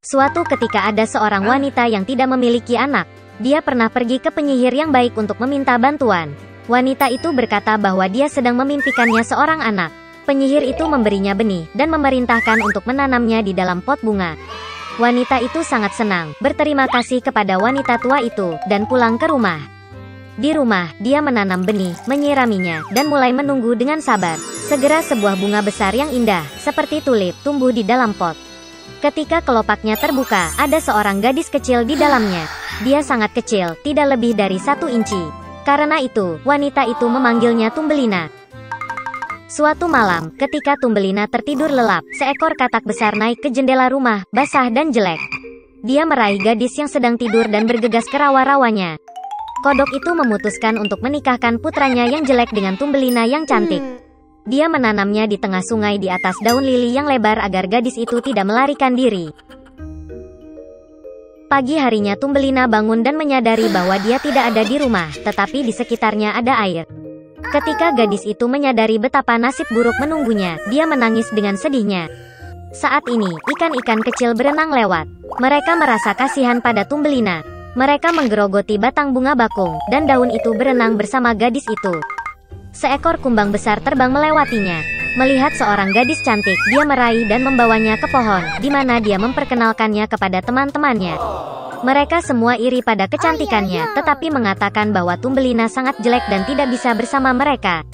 Suatu ketika ada seorang wanita yang tidak memiliki anak. Dia pernah pergi ke penyihir yang baik untuk meminta bantuan. Wanita itu berkata bahwa dia sedang memimpikannya seorang anak. Penyihir itu memberinya benih dan memerintahkan untuk menanamnya di dalam pot bunga. Wanita itu sangat senang, berterima kasih kepada wanita tua itu, dan pulang ke rumah. Di rumah, dia menanam benih, menyiraminya, dan mulai menunggu dengan sabar. Segera sebuah bunga besar yang indah, seperti tulip, tumbuh di dalam pot. Ketika kelopaknya terbuka, ada seorang gadis kecil di dalamnya. Dia sangat kecil, tidak lebih dari 1 inci. Karena itu, wanita itu memanggilnya Tumbelina. Suatu malam, ketika Tumbelina tertidur lelap, seekor katak besar naik ke jendela rumah, basah dan jelek. Dia meraih gadis yang sedang tidur dan bergegas ke rawa-rawanya. Kodok itu memutuskan untuk menikahkan putranya yang jelek dengan Tumbelina yang cantik. Dia menanamnya di tengah sungai di atas daun lili yang lebar agar gadis itu tidak melarikan diri. Pagi harinya Tumbelina bangun dan menyadari bahwa dia tidak ada di rumah, tetapi di sekitarnya ada air. Ketika gadis itu menyadari betapa nasib buruk menunggunya, dia menangis dengan sedihnya. Saat ini, ikan-ikan kecil berenang lewat. Mereka merasa kasihan pada Tumbelina. Mereka menggerogoti batang bunga bakung, dan daun itu berenang bersama gadis itu. Seekor kumbang besar terbang melewatinya. Melihat seorang gadis cantik, dia meraih dan membawanya ke pohon, di mana dia memperkenalkannya kepada teman-temannya. Mereka semua iri pada kecantikannya, tetapi mengatakan bahwa Tumbelina sangat jelek dan tidak bisa bersama mereka.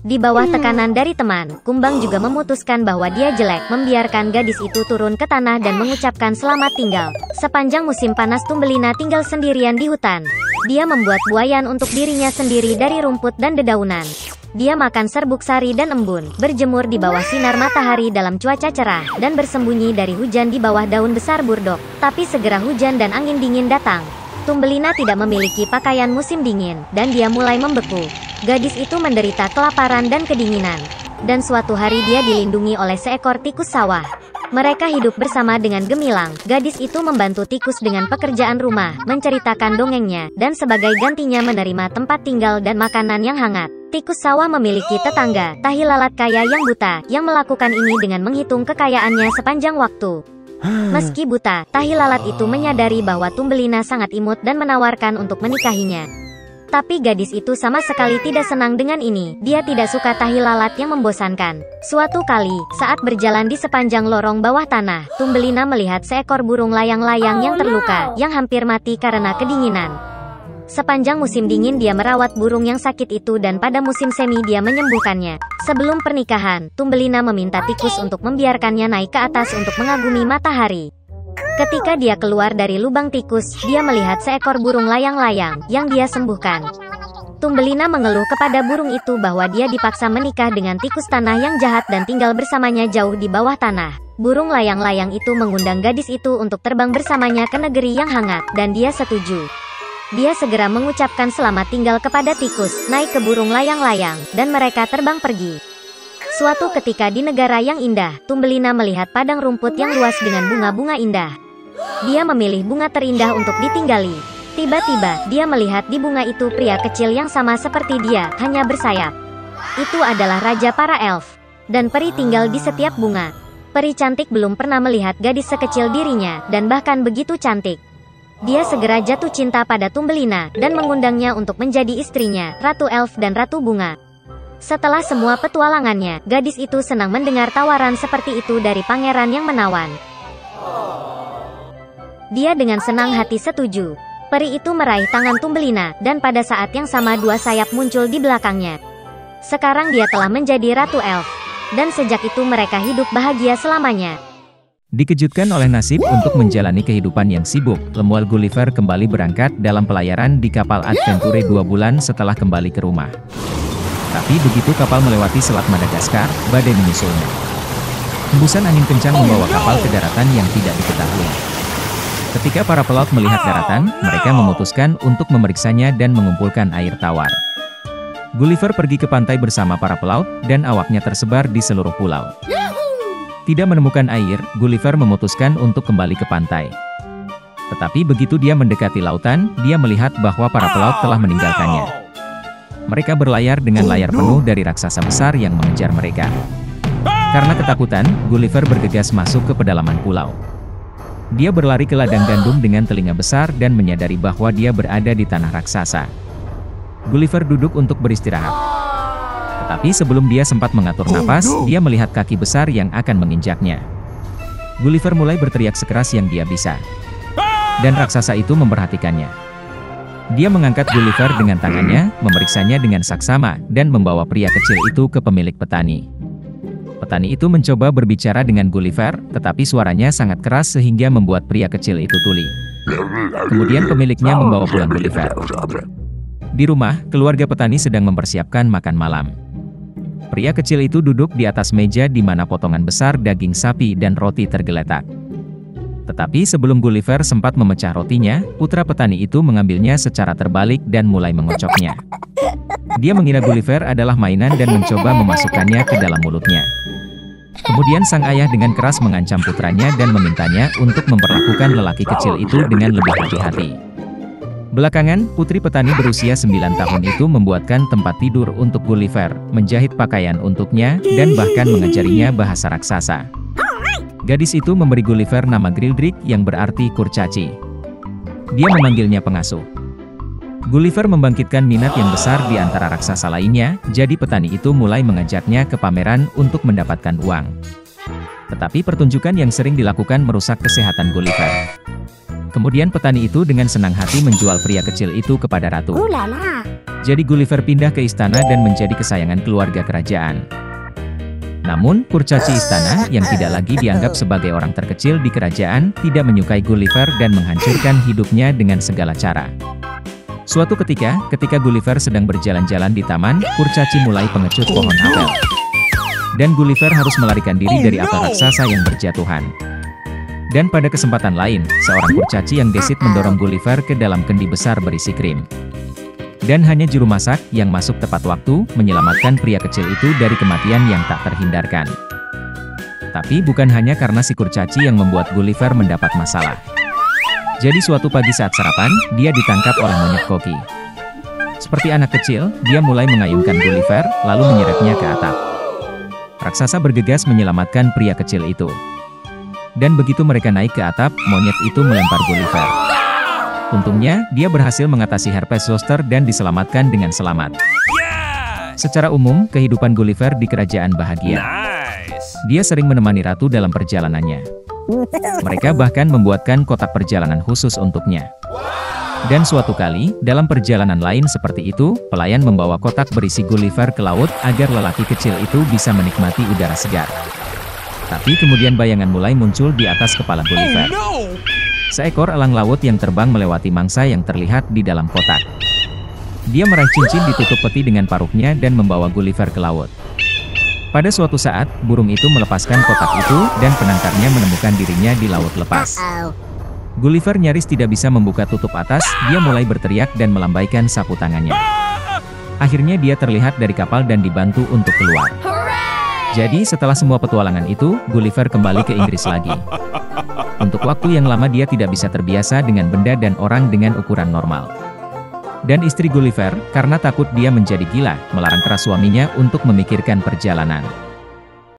Di bawah tekanan dari teman, kumbang juga memutuskan bahwa dia jelek, membiarkan gadis itu turun ke tanah dan mengucapkan selamat tinggal. Sepanjang musim panas Tumbelina tinggal sendirian di hutan. Dia membuat buayan untuk dirinya sendiri dari rumput dan dedaunan. Dia makan serbuk sari dan embun, berjemur di bawah sinar matahari dalam cuaca cerah, dan bersembunyi dari hujan di bawah daun besar burdok. Tapi segera hujan dan angin dingin datang. Tumbelina tidak memiliki pakaian musim dingin, dan dia mulai membeku. Gadis itu menderita kelaparan dan kedinginan. Dan suatu hari dia dilindungi oleh seekor tikus sawah. Mereka hidup bersama dengan gemilang. Gadis itu membantu tikus dengan pekerjaan rumah, menceritakan dongengnya, dan sebagai gantinya menerima tempat tinggal dan makanan yang hangat. Tikus sawah memiliki tetangga, tahi lalat kaya yang buta, yang melakukan ini dengan menghitung kekayaannya sepanjang waktu. Meski buta, tahi lalat itu menyadari bahwa Tumbelina sangat imut dan menawarkan untuk menikahinya. Tapi gadis itu sama sekali tidak senang dengan ini. Dia tidak suka tahi lalat yang membosankan. Suatu kali, saat berjalan di sepanjang lorong bawah tanah, Tumbelina melihat seekor burung layang-layang yang terluka, yang hampir mati karena kedinginan. Sepanjang musim dingin dia merawat burung yang sakit itu dan pada musim semi dia menyembuhkannya. Sebelum pernikahan, Tumbelina meminta tikus untuk membiarkannya naik ke atas untuk mengagumi matahari. Ketika dia keluar dari lubang tikus, dia melihat seekor burung layang-layang yang dia sembuhkan. Tumbelina mengeluh kepada burung itu bahwa dia dipaksa menikah dengan tikus tanah yang jahat dan tinggal bersamanya jauh di bawah tanah. Burung layang-layang itu mengundang gadis itu untuk terbang bersamanya ke negeri yang hangat, dan dia setuju. Dia segera mengucapkan selamat tinggal kepada tikus, naik ke burung layang-layang, dan mereka terbang pergi. Suatu ketika di negara yang indah, Tumbelina melihat padang rumput yang luas dengan bunga-bunga indah. Dia memilih bunga terindah untuk ditinggali. Tiba-tiba, dia melihat di bunga itu pria kecil yang sama seperti dia, hanya bersayap. Itu adalah raja para elf. Dan peri tinggal di setiap bunga. Peri cantik belum pernah melihat gadis sekecil dirinya, dan bahkan begitu cantik. Dia segera jatuh cinta pada Tumbelina, dan mengundangnya untuk menjadi istrinya, Ratu Elf dan Ratu Bunga. Setelah semua petualangannya, gadis itu senang mendengar tawaran seperti itu dari pangeran yang menawan. Dia dengan senang hati setuju. Peri itu meraih tangan Tumbelina, dan pada saat yang sama dua sayap muncul di belakangnya. Sekarang dia telah menjadi Ratu Elf. Dan sejak itu mereka hidup bahagia selamanya. Dikejutkan oleh nasib untuk menjalani kehidupan yang sibuk, Lemuel Gulliver kembali berangkat dalam pelayaran di kapal Adventure 2 bulan setelah kembali ke rumah. Tapi begitu kapal melewati Selat Madagaskar, badai menyusulnya. Hembusan angin kencang membawa kapal ke daratan yang tidak diketahui. Ketika para pelaut melihat daratan, mereka memutuskan untuk memeriksanya dan mengumpulkan air tawar. Gulliver pergi ke pantai bersama para pelaut, dan awaknya tersebar di seluruh pulau. Tidak menemukan air, Gulliver memutuskan untuk kembali ke pantai. Tetapi begitu dia mendekati lautan, dia melihat bahwa para pelaut telah meninggalkannya. Mereka berlayar dengan layar penuh dari raksasa besar yang mengejar mereka. Karena ketakutan, Gulliver bergegas masuk ke pedalaman pulau. Dia berlari ke ladang gandum dengan telinga besar dan menyadari bahwa dia berada di tanah raksasa. Gulliver duduk untuk beristirahat. Tetapi sebelum dia sempat mengatur napas, dia melihat kaki besar yang akan menginjaknya. Gulliver mulai berteriak sekeras yang dia bisa. Dan raksasa itu memperhatikannya. Dia mengangkat Gulliver dengan tangannya, memeriksanya dengan saksama, dan membawa pria kecil itu ke pemilik petani. Petani itu mencoba berbicara dengan Gulliver, tetapi suaranya sangat keras sehingga membuat pria kecil itu tuli. Kemudian pemiliknya membawa pulang Gulliver. Di rumah, keluarga petani sedang mempersiapkan makan malam. Pria kecil itu duduk di atas meja di mana potongan besar daging sapi dan roti tergeletak. Tetapi sebelum Gulliver sempat memecah rotinya, putra petani itu mengambilnya secara terbalik dan mulai mengocoknya. Dia mengira Gulliver adalah mainan dan mencoba memasukkannya ke dalam mulutnya. Kemudian sang ayah dengan keras mengancam putranya dan memintanya untuk memperlakukan lelaki kecil itu dengan lebih hati-hati. Belakangan, putri petani berusia 9 tahun itu membuatkan tempat tidur untuk Gulliver, menjahit pakaian untuknya, dan bahkan mengajarinya bahasa raksasa. Gadis itu memberi Gulliver nama Grildrik yang berarti kurcaci. Dia memanggilnya pengasuh. Gulliver membangkitkan minat yang besar di antara raksasa lainnya, jadi petani itu mulai mengajaknya ke pameran untuk mendapatkan uang. Tetapi pertunjukan yang sering dilakukan merusak kesehatan Gulliver. Kemudian petani itu dengan senang hati menjual pria kecil itu kepada ratu. Jadi Gulliver pindah ke istana dan menjadi kesayangan keluarga kerajaan. Namun, kurcaci istana, yang tidak lagi dianggap sebagai orang terkecil di kerajaan, tidak menyukai Gulliver dan menghancurkan hidupnya dengan segala cara. Suatu ketika Gulliver sedang berjalan-jalan di taman, kurcaci mulai pengecut pohon apel. Dan Gulliver harus melarikan diri dari apel raksasa yang berjatuhan. Dan pada kesempatan lain, seorang kurcaci yang gesit mendorong Gulliver ke dalam kendi besar berisi krim. Dan hanya juru masak yang masuk tepat waktu, menyelamatkan pria kecil itu dari kematian yang tak terhindarkan. Tapi bukan hanya karena si kurcaci yang membuat Gulliver mendapat masalah. Jadi suatu pagi saat sarapan, dia ditangkap oleh monyet koki. Seperti anak kecil, dia mulai mengayunkan Gulliver, lalu menyeretnya ke atap. Raksasa bergegas menyelamatkan pria kecil itu. Dan begitu mereka naik ke atap, monyet itu melempar Gulliver. Untungnya, dia berhasil mengatasi herpes zoster dan diselamatkan dengan selamat. Secara umum, kehidupan Gulliver di kerajaan bahagia. Dia sering menemani ratu dalam perjalanannya. Mereka bahkan membuatkan kotak perjalanan khusus untuknya. Dan suatu kali, dalam perjalanan lain seperti itu, pelayan membawa kotak berisi Gulliver ke laut agar lelaki kecil itu bisa menikmati udara segar. Tapi kemudian bayangan mulai muncul di atas kepala Gulliver. Seekor elang laut yang terbang melewati mangsa yang terlihat di dalam kotak. Dia meraih cincin ditutup peti dengan paruknya dan membawa Gulliver ke laut. Pada suatu saat, burung itu melepaskan kotak itu, dan penangkarnya menemukan dirinya di laut lepas. Gulliver nyaris tidak bisa membuka tutup atas, dia mulai berteriak dan melambaikan sapu tangannya. Akhirnya dia terlihat dari kapal dan dibantu untuk keluar. Jadi setelah semua petualangan itu, Gulliver kembali ke Inggris lagi. Untuk waktu yang lama dia tidak bisa terbiasa dengan benda dan orang dengan ukuran normal. Dan istri Gulliver, karena takut dia menjadi gila, melarang keras suaminya untuk memikirkan perjalanan.